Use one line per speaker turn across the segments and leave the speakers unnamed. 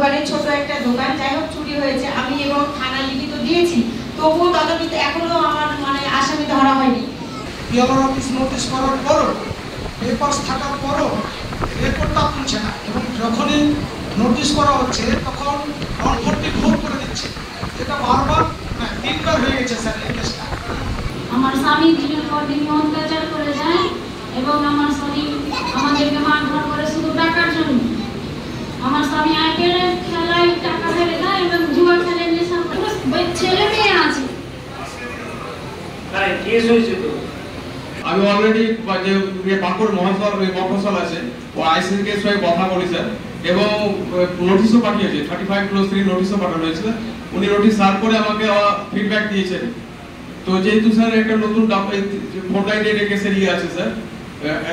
দোকানে ছোট একটা দোকান, যাই হোক চুরি হয়েছে, আমি এবং থানা লিখিত দিয়েছি, তবুও তদন্ত এখনো আমার মানে আসামি ধরা হয়নি।
পিওর অফিস নোটিশ করার পরও, পেপারস থাকার পরও রেকর্ডটা তুলছে না, এবং যখনই নোটিশ করা হচ্ছে তখন অনফোর্টি ভোট করে দিচ্ছে। এটা বারবার 3বার হয়ে গেছে স্যার এই কেসটা।
আমার স্বামী দিনের পর দিন অত্যাচার করে যায় এবং আমার স্বামী আমাদেরকে মারধর করে শুধু টাকার জন্য। আমার স্বামী আইপিএল খেলায় টাকা ফেলে দেয় এবং জুয়া খেলে নেশা করে। ছেলে মেয়ে আছে।
কেস হয়েছে তো
আমি অলরেডি যে বাঁকুড় মফস্বল আছে ও আইসির কেস হয়ে কথা বলেছে এবং নোটিশও পাঠিয়েছে, 35+3 নোটিশও পাঠানো হয়েছে। উনি নোটিশ সার্ভ করে আমাকে ফিডব্যাক দিয়েছেন। তো যেহেতু স্যার একটা নতুন ফোরলাইটেড কেসের আছে স্যার,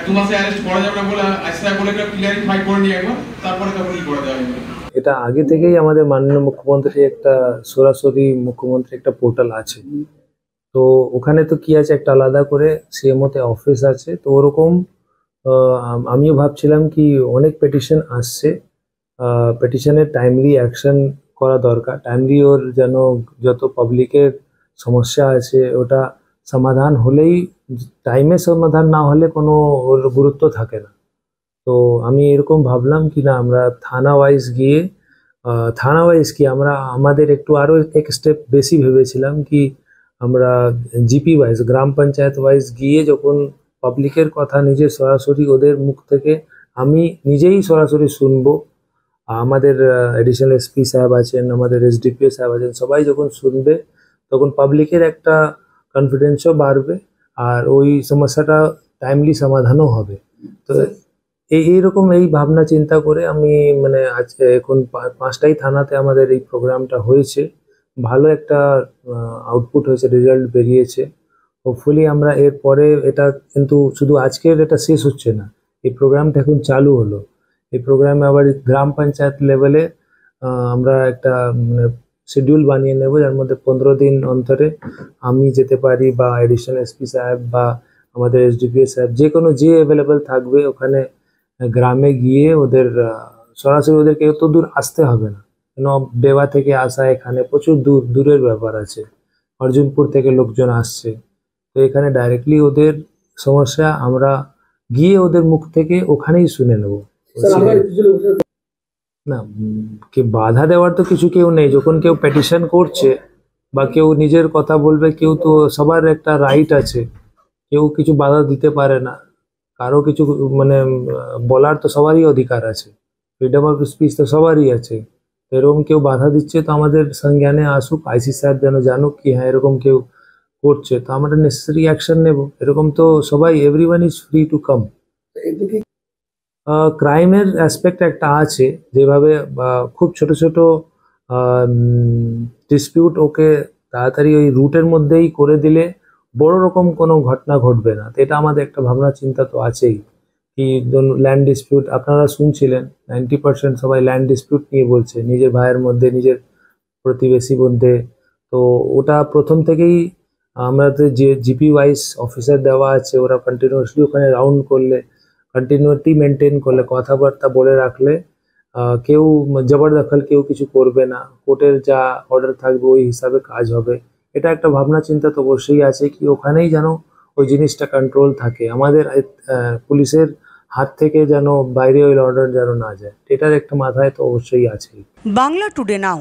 2 মাসে অ্যারেস্ট করা যাবে না বলে আইসিআই বলে ক্লিয়ারিফাই করে নিয়ে একবার, তারপরে তখন ই করে দেওয়া হবে।
এটা আগে থেকেই আমাদের মাননীয় মুখ্যমন্ত্রী একটা সরাসরি মুখ্যমন্ত্রী একটা পোর্টাল আছে, তো ওখানে তো কি আছে একটা আলাদা করে সিএমওতে অফিস আছে। তো ওরকম আমিও ভাবছিলাম কি অনেক পেটিশন আসছে, পেটিশনের টাইমলি অ্যাকশন করা দরকার, টাইমলি ওর যেন যত পাবলিকের সমস্যা আছে ওটা সমাধান হলেই, টাইমে সমাধান না হলে কোনো ওর গুরুত্ব থাকে না। তো আমি এরকম ভাবলাম কি না আমরা থানা ওয়াইজ কি আমরা আমাদের একটু আরও এক স্টেপ বেশি ভেবেছিলাম কি আমরা জিপি ওয়াইজ গ্রাম পঞ্চায়েত ওয়াইজ গিয়ে যখন পাবলিকের কথা নিজে সরাসরি ওদের মুখ থেকে আমি নিজেই সরাসরি শুনবো, আমাদের এডিশনাল এসপি সাহেব আছেন, আমাদের এসডিপিও সাহেব আছেন, সবাই যখন শুনবে তখন পাবলিকের একটা কনফিডেন্সও বাড়বে আর ওই সমস্যাটা টাইমলি সমাধানও হবে। তো এইরকম এই ভাবনা চিন্তা করে আমি মানে আজকে এখন 5টাই থানাতে আমাদের এই প্রোগ্রামটা হয়েছে, ভালো একটা আউটপুট হয়েছে, রেজাল্ট বেরিয়েছে। হোপফুলি আমরা এরপরে এটা কিন্তু শুধু আজকের এটা শেষ হচ্ছে না, এই প্রোগ্রামটা এখন চালু হলো। এই প্রোগ্রামে আবার গ্রাম পঞ্চায়েত লেভেলে আমরা একটা শিডিউল বানিয়ে নেব, যার মধ্যে 15 দিন অন্তরে আমি যেতে পারি বা এডিশনাল এসপি সাহেব বা আমাদের এসডিপিও সাহেব যে কোনো যে অ্যাভেলেবেল থাকবে ওখানে গ্রামে গিয়ে ওদের সরাসরি ওদেরকে এত দূর আসতে হবে না, কেন বেওয়া থেকে আসা এখানে প্রচুর দূরের ব্যাপার আছে, অর্জুনপুর থেকে লোকজন আসছে, তো এখানে ডাইরেক্টলি ওদের সমস্যা আমরা গিয়ে ওদের মুখ থেকে ওখানেই শুনে নেব। না কি বাধা দেওয়ার তো কিছু কেউ নেই, যখন কেউ পেটিশন করছে বা কেউ নিজের কথা বলবে, কেউ তো সবার একটা রাইট আছে, কেউ কিছু বাধা দিতে পারে না, কারো কিছু মানে বলার তো সবারই অধিকার আছে, ফ্রিডম অফ স্পিচ তো সবারই আছে। এরকম কেউ বাধা দিচ্ছে তো আমাদের সংজ্ঞানে আসুক, আইসি সাহেব যেন জানুক কি হ্যাঁ এরকম কেউ করছে, তো আমরা নেসেসারি অ্যাকশন নেব। এরকম তো সবাই everyone is free to come. ক্রাইমের অ্যাসপেক্ট একটা আছে, যেভাবে খুব ছোট ছোট ডিসপিউট ওকে তাড়াতাড়ি ওই রুটের মধ্যেই করে দিলে বড় রকম কোনো ঘটনা ঘটবে না, তো এটা আমাদের একটা ভাবনা চিন্তা তো আছেই। কি ল্যান্ড ডিসপিউট আপনারা শুনছিলেন, 90% সবাই ল্যান্ড ডিসপিউট নিয়ে বলছে, নিজের ভাইয়ের মধ্যে, নিজের প্রতিবেশী মধ্যে। তো ওটা প্রথম থেকেই আমাদের যে জিপি ওয়াইজ অফিসার দেওয়া আছে, ওরা কন্টিনিউয়াসলি ওখানে রাউন্ড করলে, কন্টিনিউটি মেনটেন করলে, কথাবার্তা বলে রাখলে কেউ জবরদখল কেউ কিছু করবে না, কোর্টের যা অর্ডার থাকবে ওই হিসাবে কাজ হবে। এটা একটা ভাবনা চিন্তা তো অবশ্যই আছে কি ওখানেই যেন ওই জিনিসটা কন্ট্রোল থাকে, আমাদের পুলিশের হাত থেকে যেন বাইরে ওই অর্ডার যেন না যায়, এটার একটা মাথায় তো অবশ্যই আছে।
বাংলা টুডে নাও।